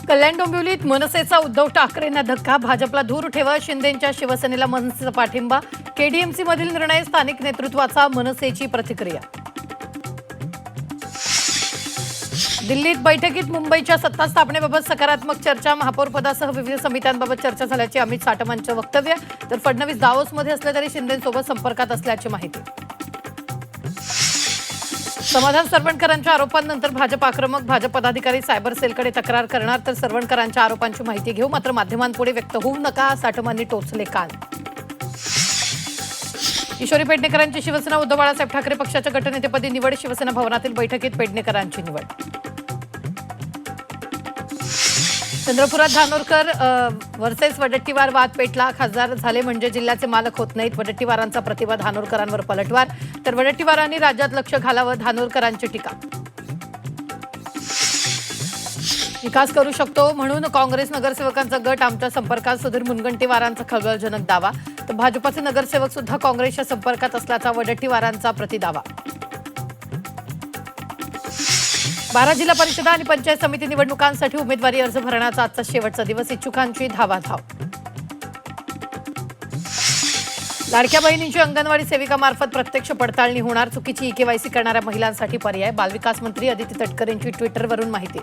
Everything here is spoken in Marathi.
कल्याण डोंबिवलीत मनसेचा उद्धव ठाकरेंना धक्का, भाजपला दूर ठेवा, शिंदेंच्या शिवसेनेला मनसेचा पाठिंबा, केडीएमसी मधील निर्णय, स्थानिक नेतृत्वाचा मनसेची प्रतिक्रिया. दिल्लीत बैठकीत मुंबईच्या सत्ता स्थापनेबाबत सकारात्मक चर्चा, महापौरपदासह विविध समित्यांबाबत चर्चा झाल्याचे अमित साटमांचे वक्तव्य. तर फडणवीस दावोसमध्ये असले तरी शिंदेंसोबत संपर्कात असल्याची माहिती. समाधान सरवणकरांच्या आरोपांनंतर भाजप आक्रमक, भाजप पदाधिकारी सायबर सेलकडे तक्रार करणार, तर सरवणकरांच्या आरोपांची माहिती घेऊ, मात्र माध्यमांपुढे व्यक्त होऊ नका, साटमांनी टोचले कान. किशोरी पेडणेकरांची शिवसेना, उद्धव बाळासाहेब ठाकरे पक्षाच्या गटनेतेपदी निवड, शिवसेना भवनातील बैठकीत पेडणेकरांची निवड. चंद्रपुरात धानोरकर वर्सेस वडट्टीवार वाद पेटला, खासदार झाले म्हणजे जिल्ह्याचे मालक होत नाहीत, वडट्टीवारांचा प्रतिवाद, धानोरकरांवर पलटवार, तर वडट्टीवारांनी राज्यात लक्ष घालावं, धानोरकरांची टीका. विकास करू शकतो म्हणून काँग्रेस नगरसेवकांचा गट आमच्या संपर्कात, सुधीर मुनगंटीवारांचा खळबळजनक दावा, तर भाजपाचे नगरसेवक सुद्धा काँग्रेसच्या संपर्कात असल्याचा वडट्टीवारांचा प्रतिदावा. 12 जिल्हा परिषदा आणि पंचायत समिती निवडणुकांसाठी उमेदवारी अर्ज भरण्याचा आजचा शेवटचा दिवस, इच्छुकांची धावाधाव. लाडक्या बहिणींची अंगणवाडी सेविकामार्फत प्रत्यक्ष पडताळणी होणार, चुकीची ई-केवायसी करणाऱ्या महिलांसाठी पर्याय, बालविकास मंत्री अदिती तटकरेंची ट्विटरवरून माहिती.